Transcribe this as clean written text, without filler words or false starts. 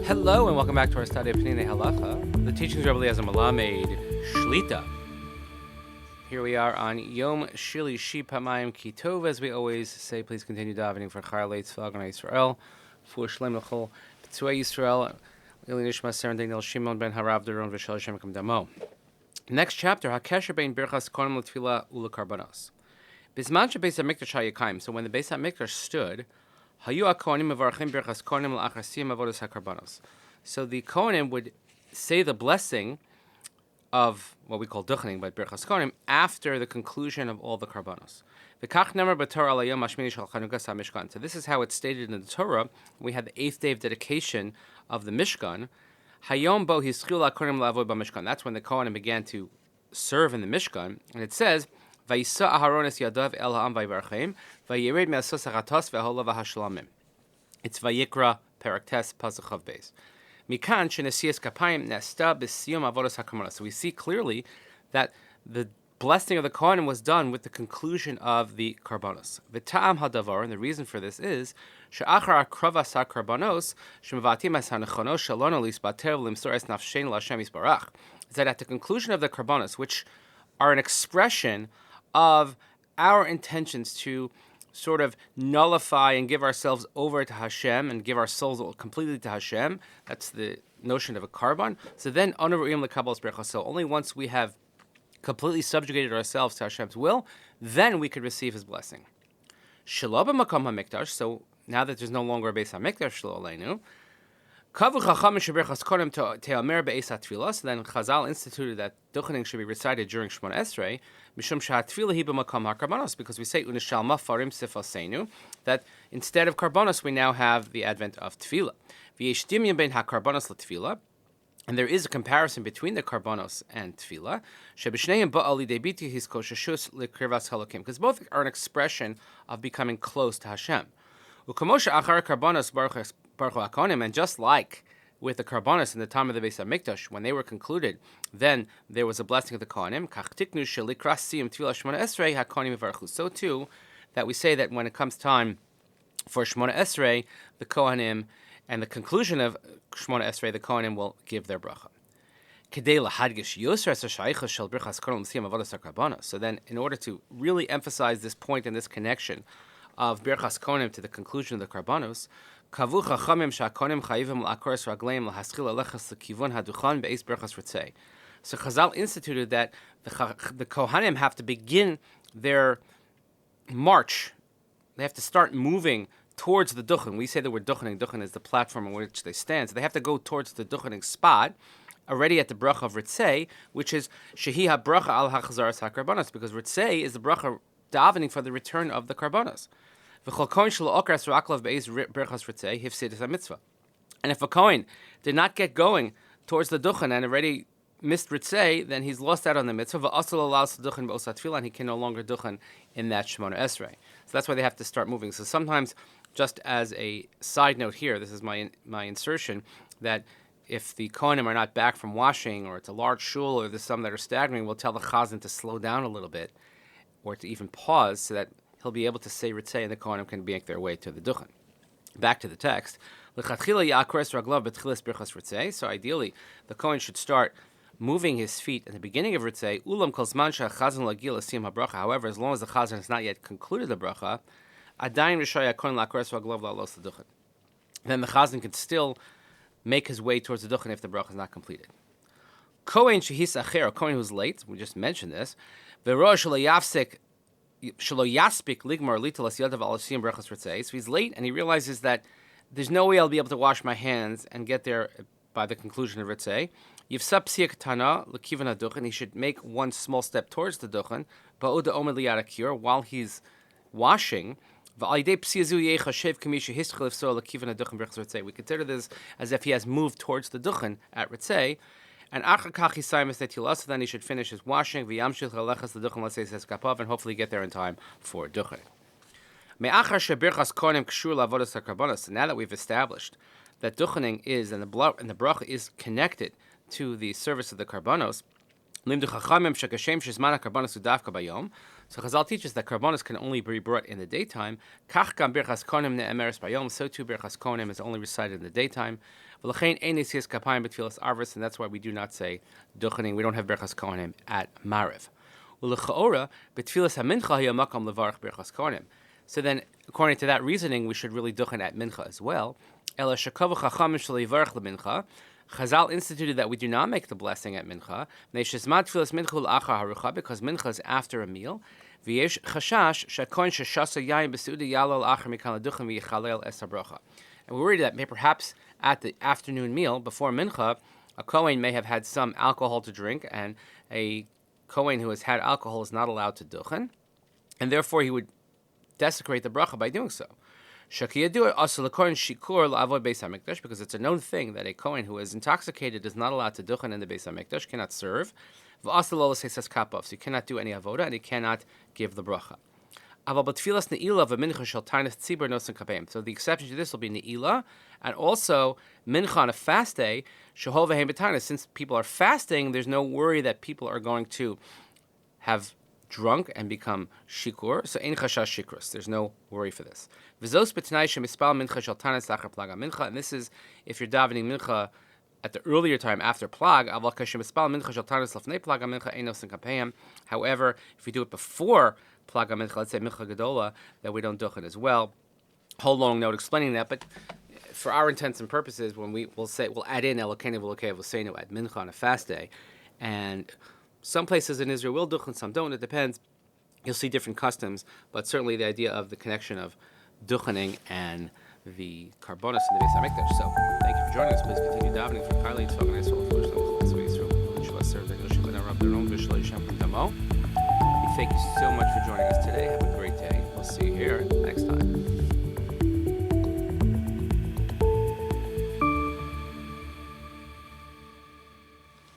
Hello and welcome back to our study of Peninei Halacha, the teachings of Rabbi Eliezer Melamed Shlita. Here we are on Yom Shilishi Pamayim Kitov. As we always say, please continue davening for Charlei Tzvah Gana Yisrael, for Shlem Lechol P'tzvei Yisrael, Ili Nishmat Seren Daniel Shimon ben Harav Doron V'Shel Hashem Kam Damo. Next chapter, HaKesher Bein Birchat Kohanim L'Tefillah U'Lekarbanos. Bisman sheBeis HaMikdash HaYakayim. So when the Beis HaMikdash stood, Hayu HaKohanim Mevarchim Birchas Kohanim L'Achasiyim Avodas HaKarbanos. So the Kohanim would say the blessing of what we call duchening, but Birchas Kohanim, after the conclusion of all the Karbanos. So this is how it's stated in the Torah. We had the 8th day of dedication of the Mishkan. That's when the Kohanim began to serve in the Mishkan. And it says, it's Vayikra Peraktes Pasuk Chav Beis. Mikan shenesias kapayim nesta b'siyum avodas hakarbanos. So we see clearly that the blessing of the Kohanim was done with the conclusion of the Karbanos. V'ta'am hadavar, and the reason for this is she'achar akravas hakarbanos shemavatim es hanechonos shalon lisbater v'limsor es nafshein l'Hashem yisbarach. Is that at the conclusion of the Karbanos, which are an expression of our intentions to sort of nullify and give ourselves over to Hashem and give our souls completely to Hashem. That's the notion of a karban. So then, so only once we have completely subjugated ourselves to Hashem's will, then we could receive His blessing. So now that there's no longer a Beis HaMikdash, so then Chazal instituted that duchening should be recited during Shemona Esrei, because we say that instead of karbanos we now have the advent of tefillah. And there is a comparison between the karbanos and tefillah, because both are an expression of becoming close to Hashem. And just like with the Korbanot in the time of the Beis HaMikdash, when they were concluded, then there was a blessing of the Kohanim. So too, that we say that when it comes time for Shemona Esrei, the Kohanim, and the conclusion of Shemona Esrei, the Kohanim will give their bracha. So then, in order to really emphasize this point and this connection of Birchas Kohanim to the conclusion of the Karbanos, so Chazal instituted that the Kohanim have to begin their march. They have to start moving towards the duchen. We say the word duchening. Duchen is the platform on which they stand. So they have to go towards the duchening spot, already at the bracha of Ritzei, which is Shehi HaBracha al HaChazaras HaKarbanos, because Ritzei is the bracha davening for the return of the Karbanos. And if a Kohen did not get going towards the duchen and already missed Ritzei, then he's lost out on the mitzvah. And he can no longer duchen in that Shemona Esrei. So that's why they have to start moving. So sometimes, just as a side note here, this is my insertion, that if the Kohanim are not back from washing, or it's a large shul, or there's some that are staggering, we'll tell the Chazan to slow down a little bit, or to even pause, so that he'll be able to say Ritzei and the Kohanim can make their way to the duchen. Back to the text. So ideally, the Kohen should start moving his feet at the beginning of Ritzei. However, as long as the Chazan has not yet concluded the bracha, then the Chazan can still make his way towards the duchen if the bracha is not completed. Kohen shehis acher, a Kohen who's late, we just mentioned this, so he's late and he realizes that there's no way I'll be able to wash my hands and get there by the conclusion of Ritzei. He should make one small step towards the duchen while he's washing. We consider this as if he has moved towards the duchen at Ritzei. And so then he should finish his washing, and hopefully get there in time for duchen. So now that we've established that duchening is, and the bracha is connected to the service of the Korbanos, Limdu chachamim shekashem shezman hakarbanos udavka bayom. So Chazal teaches that karbanos can only be brought in the daytime. Kach gam birchas kohanim ne'emeres bayom. So too birchas kohanim is only recited in the daytime. V'lachein ein nesias kapayim b'tfilas arvus, and that's why we do not say duchening. We don't have birchas kohanim at Mariv. U'lechaora b'tfilas hamincha hiya makam levarach birchas kohanim. So then, according to that reasoning, we should really duchen at mincha as well. Ela shekavu chachamim shleivarach lemincha. Chazal instituted that we do not make the blessing at mincha, because mincha is after a meal. And we're worried that perhaps at the afternoon meal, before mincha, a Kohen may have had some alcohol to drink, and a Kohen who has had alcohol is not allowed to duchen, and therefore he would desecrate the bracha by doing so. Because it's a known thing that a Kohen who is intoxicated is not allowed to duchen in the Beis HaMikdash, cannot serve. So you cannot do any avoda, and he cannot give the bracha. So the exception to this will be ne'ilah, and also mincha on a fast day. Since people are fasting, there's no worry that people are going to have drunk and become shikur, so ein chashash shikrus. There's no worry for this. V'zos b'tnai shemispal mincha shel tanis lachar plaga mincha, and this is if you're davening mincha at the earlier time after plag. Aval kashemispal mincha shel tanis lafnei plaga mincha einos and kapayim. However, if we do it before plaga mincha, let's say mincha gedola, that we don't duchen as well. Whole long note explaining that, but for our intents and purposes, when we'll add in elokeinu v'lokeinu v'seinu at mincha on a fast day, and some places in Israel will duchen, some don't. It depends. You'll see different customs, but certainly the idea of the connection of duchening and the korbanos in the Beis HaMikdash. So, thank you for joining us. Please continue davening for Kylie, Tzvah, and Yisrael, for Yisrael, we thank you so much for joining us today. Have a great day. We'll see you here